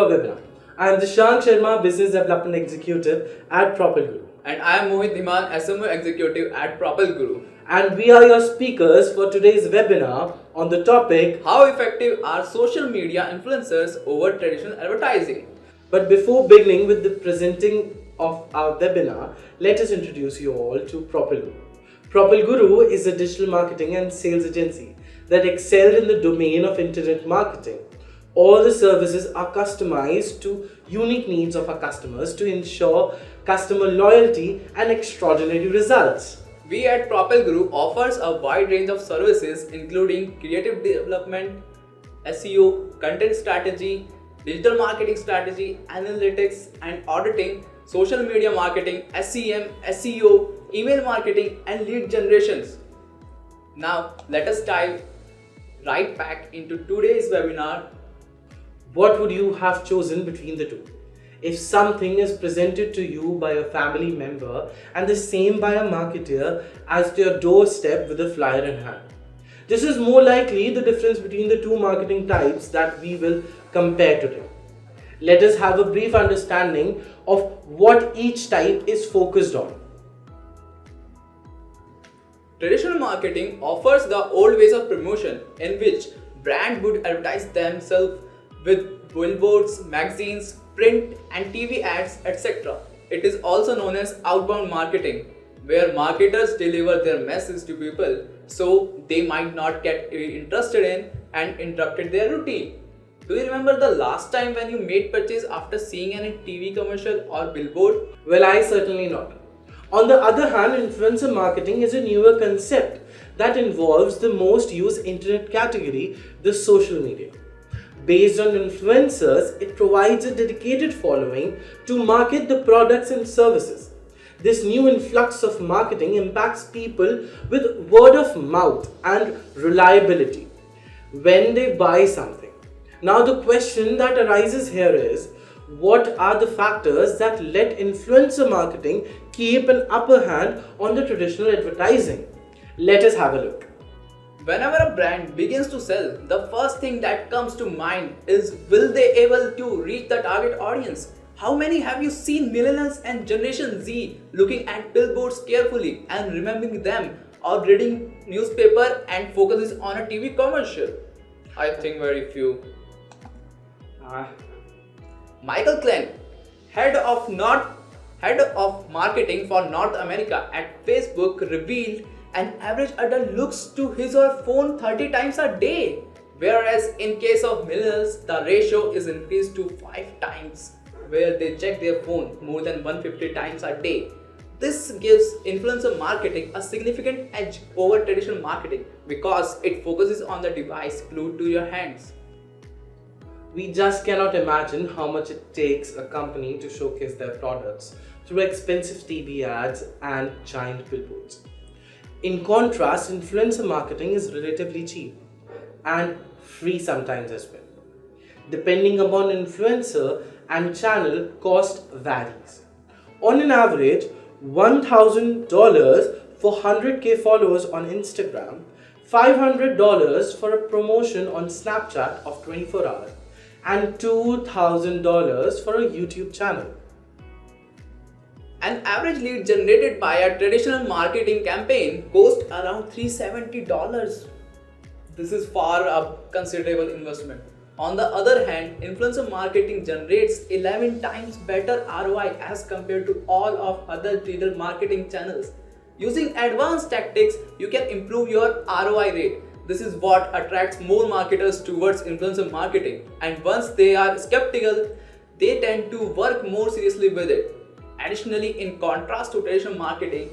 our webinar. I am Dishank Sharma, Business Development Executive at Propel Guru. And I am Mohit Dhiman, SMO Executive at Propel Guru. And we are your speakers for today's webinar on the topic How effective are social media influencers over traditional advertising? But before beginning with the presenting of our webinar, let us introduce you all to Propel Guru. Propel Guru is a digital marketing and sales agency that excelled in the domain of internet marketing. All the services are customized to unique needs of our customers to ensure customer loyalty and extraordinary results. We at Propel Guru offers a wide range of services including creative development, SEO, content strategy, digital marketing strategy, analytics and auditing, social media marketing, SEM, SEO, email marketing and lead generations. Now let us dive right back into today's webinar. What would you have chosen between the two? If something is presented to you by a family member and the same by a marketer as to your doorstep with a flyer in hand. This is more likely the difference between the two marketing types that we will compare today. Let us have a brief understanding of what each type is focused on. Traditional marketing offers the old ways of promotion in which brands would advertise themselves with billboards, magazines, print and TV ads, etc. It is also known as outbound marketing, where marketers deliver their message to people so they might not get interested in and interrupted their routine. Do you remember the last time when you made purchase after seeing any TV commercial or billboard? Well, I certainly not. On the other hand, influencer marketing is a newer concept that involves the most used internet category, the social media. Based on influencers, it provides a dedicated following to market the products and services. This new influx of marketing impacts people with word of mouth and reliability when they buy something. Now the question that arises here is, what are the factors that let influencer marketing keep an upper hand on the traditional advertising? Let us have a look. Whenever a brand begins to sell, the first thing that comes to mind is, will they able to reach the target audience? How many have you seen millennials and Generation Z looking at billboards carefully and remembering them, or reading newspaper and focuses on a TV commercial? I think very few. Michael Klein, head of marketing for North America at Facebook, revealed an average adult looks to his or her phone 30 times a day, whereas in case of millennials, the ratio is increased to 5 times, where they check their phone more than 150 times a day. This gives influencer marketing a significant edge over traditional marketing because it focuses on the device glued to your hands. We just cannot imagine how much it takes a company to showcase their products through expensive TV ads and giant billboards. In contrast, influencer marketing is relatively cheap and free sometimes as well. Depending upon influencer and channel, cost varies. On an average, $1,000 for 100k followers on Instagram, $500 for a promotion on Snapchat of 24 hours, and $2,000 for a YouTube channel. An average lead generated by a traditional marketing campaign costs around $370. This is far a considerable investment. On the other hand, influencer marketing generates 11 times better ROI as compared to all of other digital marketing channels. Using advanced tactics, you can improve your ROI rate. This is what attracts more marketers towards influencer marketing, and once they are skeptical, they tend to work more seriously with it. Additionally, in contrast to traditional marketing,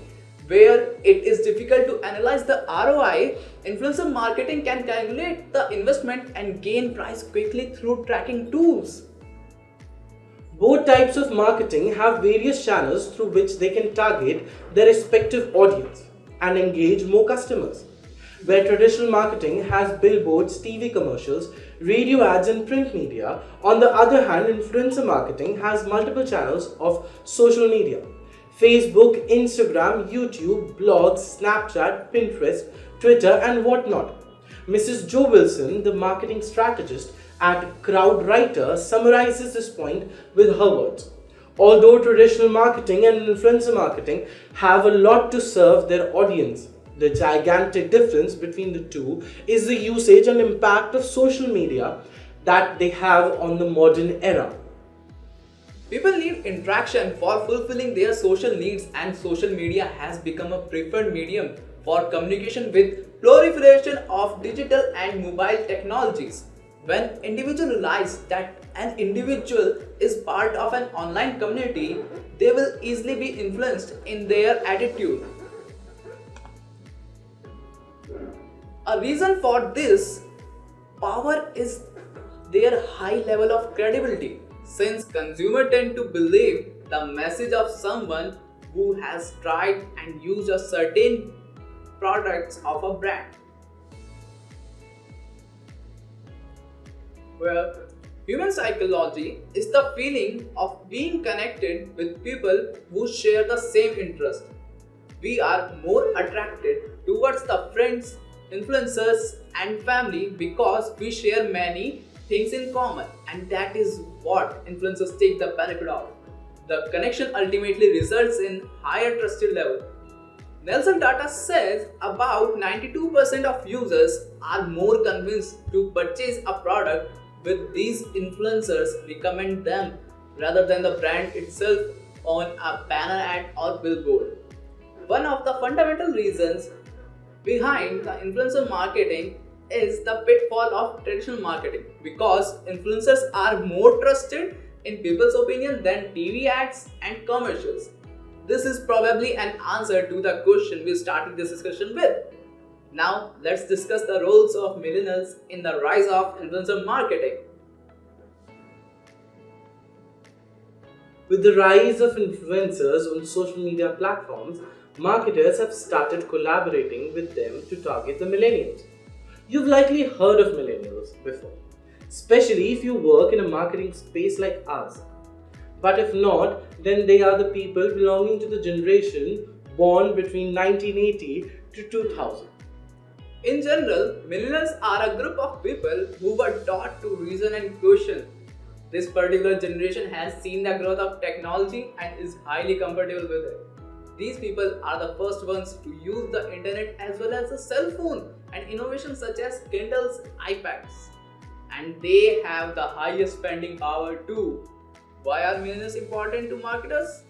where it is difficult to analyze the ROI, influencer marketing can calculate the investment and gain price quickly through tracking tools. Both types of marketing have various channels through which they can target their respective audience and engage more customers. Where traditional marketing has billboards, TV commercials, radio ads and print media, on the other hand, influencer marketing has multiple channels of social media. Facebook, Instagram, YouTube, blogs, Snapchat, Pinterest, Twitter and whatnot. Mrs. Jo Wilson, the marketing strategist at Crowdwriter summarizes this point with her words. Although traditional marketing and influencer marketing have a lot to serve their audience, the gigantic difference between the two is the usage and impact of social media that they have on the modern era. People need interaction for fulfilling their social needs, and social media has become a preferred medium for communication with proliferation of digital and mobile technologies. When individuals realize that an individual is part of an online community, they will easily be influenced in their attitude. A reason for this power is their high level of credibility, since consumers tend to believe the message of someone who has tried and used a certain products of a brand. Well, human psychology is the feeling of being connected with people who share the same interest. We are more attracted towards the friends, influencers, and family because we share many things in common, and that is what influencers take the benefit of. The connection ultimately results in higher trusted level. Nelson data says about 92% of users are more convinced to purchase a product with these influencers recommend them rather than the brand itself on a banner ad or billboard. One of the fundamental reasons behind the influencer marketing is the pitfall of traditional marketing, because influencers are more trusted in people's opinion than TV ads and commercials. This is probably an answer to the question we started this discussion with. Now, let's discuss the roles of millennials in the rise of influencer marketing. With the rise of influencers on social media platforms, marketers have started collaborating with them to target the millennials. You've likely heard of millennials before, especially if you work in a marketing space like ours. But if not, then they are the people belonging to the generation born between 1980 to 2000. In general, millennials are a group of people who were taught to reason and question. This particular generation has seen the growth of technology and is highly comfortable with it. These people are the first ones to use the internet as well as a cell phone and innovations such as Kindles, iPads. And they have the highest spending power too. Why are millennials important to marketers?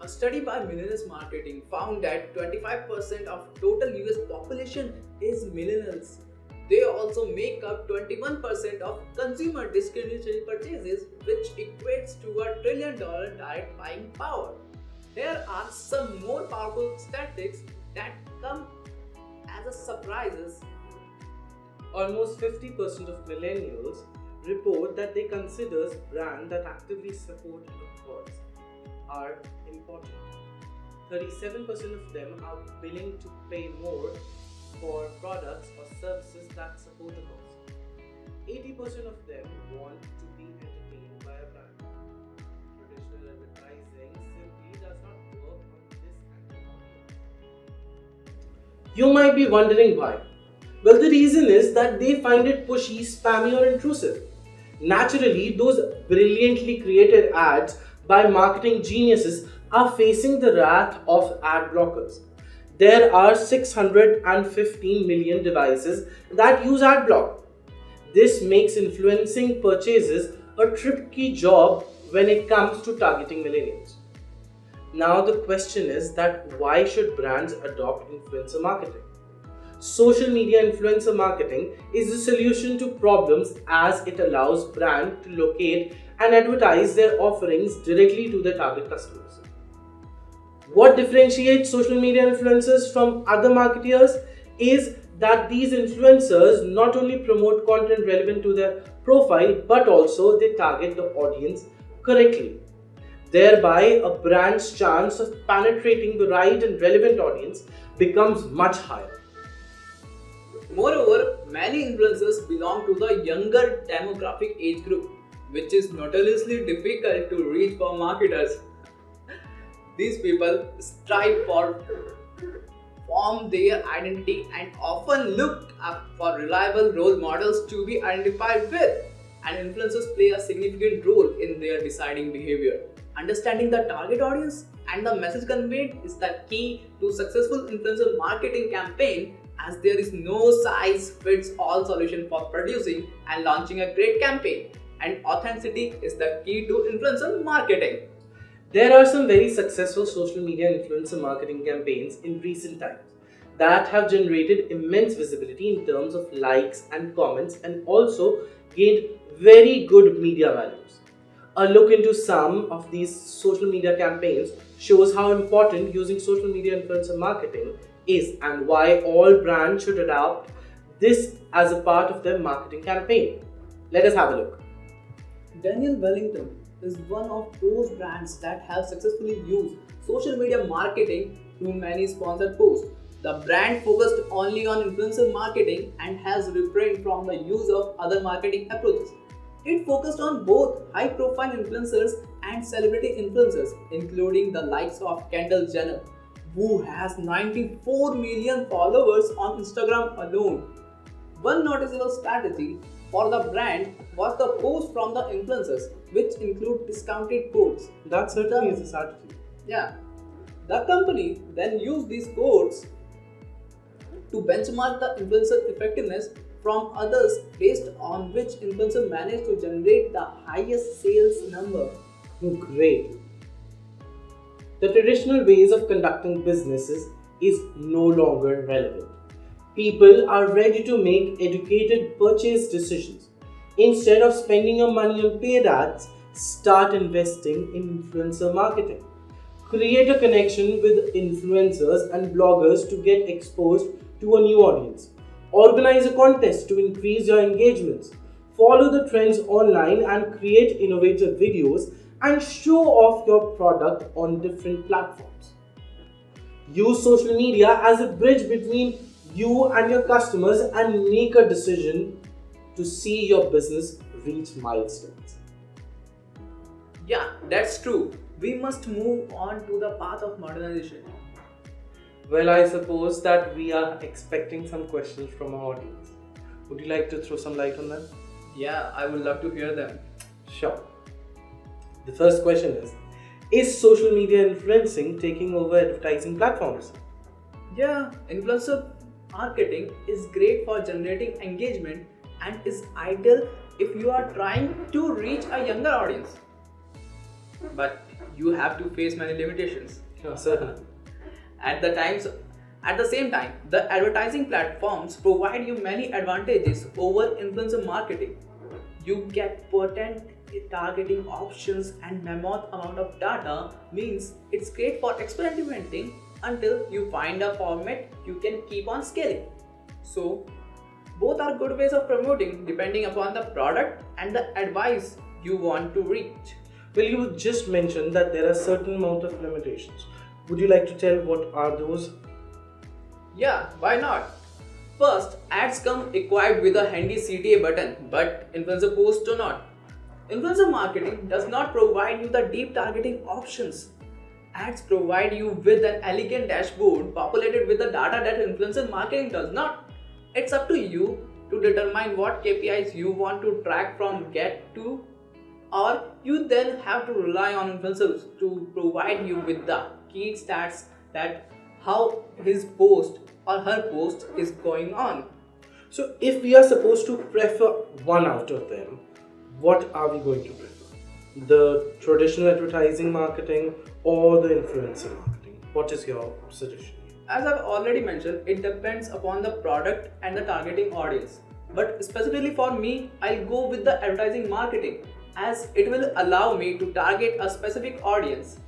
A study by Millennials Marketing found that 25% of total US population is millennials. They also make up 21% of consumer discretionary purchases, which equates to $1 trillion direct buying power. Here are some more powerful statistics that come as a surprises. Almost 50% of millennials report that they consider brands that actively support a cause are important. 37% of them are willing to pay more for products or services that support a cause. 80% of them want to be entertained by a brand. Traditional advertising simply does not work on this kind of audience. You might be wondering why. Well, the reason is that they find it pushy, spammy, or intrusive. Naturally, those brilliantly created ads by marketing geniuses are facing the wrath of ad blockers. There are 615 million devices that use ad block. This makes influencing purchases a tricky job when it comes to targeting millennials. Now the question is that why should brands adopt influencer marketing? Social media influencer marketing is the solution to problems as it allows brands to locate and advertise their offerings directly to their target customers. What differentiates social media influencers from other marketers is that these influencers not only promote content relevant to their profile but also they target the audience correctly. Thereby, a brand's chance of penetrating the right and relevant audience becomes much higher. Moreover, many influencers belong to the younger demographic age group, which is notoriously difficult to reach for marketers. These people strive for form their identity and often look up for reliable role models to be identified with. And influencers play a significant role in their deciding behavior. Understanding the target audience and the message conveyed is the key to successful influencer marketing campaign, as there is no size fits all solution for producing and launching a great campaign, and authenticity is the key to influencer marketing. There are some very successful social media influencer marketing campaigns in recent times that have generated immense visibility in terms of likes and comments and also gained very good media values. A look into some of these social media campaigns shows how important using social media influencer marketing is and why all brands should adopt this as a part of their marketing campaign. Let us have a look. Daniel Wellington is one of those brands that have successfully used social media marketing through many sponsored posts. The brand focused only on influencer marketing and has refrained from the use of other marketing approaches. It focused on both high profile influencers and celebrity influencers, including the likes of Kendall Jenner, who has 94 million followers on Instagram alone. One noticeable strategy for the brand was the post from the influencers, which include discounted codes. That certainly is a strategy. Yeah. The company then used these codes to benchmark the influencer effectiveness from others, based on which influencer managed to generate the highest sales number. Oh, great. The traditional ways of conducting businesses is no longer relevant. People are ready to make educated purchase decisions. Instead of spending your money on paid ads, start investing in influencer marketing. Create a connection with influencers and bloggers to get exposed to a new audience. Organize a contest to increase your engagements. Follow the trends online and create innovative videos and show off your product on different platforms. Use social media as a bridge between you and your customers and make a decision to see your business reach milestones. Yeah, that's true. We must move on to the path of modernization. Well, I suppose that we are expecting some questions from our audience. Would you like to throw some light on them? Yeah, I would love to hear them. Sure. The first question is social media influencing taking over advertising platforms? Yeah, influencer marketing is great for generating engagement and is ideal if you are trying to reach a younger audience. But you have to face many limitations. Sure, certainly. At the same time, the advertising platforms provide you many advantages over influencer marketing. You get potent targeting options and mammoth amount of data, means it's great for experimenting until you find a format you can keep on scaling. So, both are good ways of promoting depending upon the product and the advice you want to reach. Well, you just mentioned that there are certain amount of limitations. Would you like to tell what are those? Yeah, why not? First, ads come equipped with a handy CTA button, but influencer posts do not. Influencer marketing does not provide you the deep targeting options. Ads provide you with an elegant dashboard populated with the data that influencer marketing does not. It's up to you to determine what KPIs you want to track from get to, or you then have to rely on influencers to provide you with the key stats that how his post or her post is going on. So, if we are supposed to prefer one out of them, what are we going to prefer? The traditional advertising marketing or the influencer marketing? What is your suggestion? As I've already mentioned, it depends upon the product and the targeting audience. But specifically for me, I'll go with the advertising marketing, as it will allow me to target a specific audience.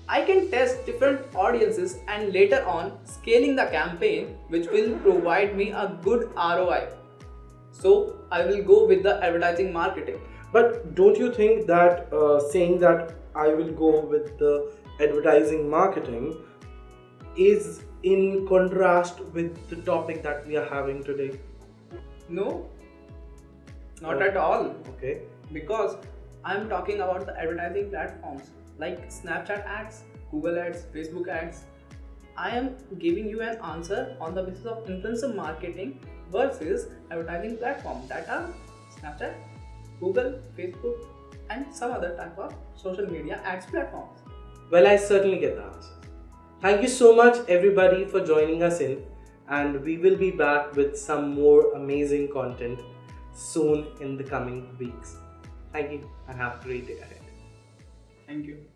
I can test different audiences and later on scaling the campaign, which will provide me a good ROI. So I will go with the advertising marketing. But don't you think that saying that I will go with the advertising marketing is in contrast with the topic that we are having today? No, not at all. Okay. Because I'm talking about the advertising platforms like Snapchat ads, Google ads, Facebook ads. I am giving you an answer on the basis of influencer marketing versus advertising platform that are Snapchat, Google, Facebook, and some other type of social media ads platforms. Well, I certainly get the answer. Thank you so much, everybody, for joining us in, and we will be back with some more amazing content soon in the coming weeks. Thank you, and have a great day ahead. Thank you.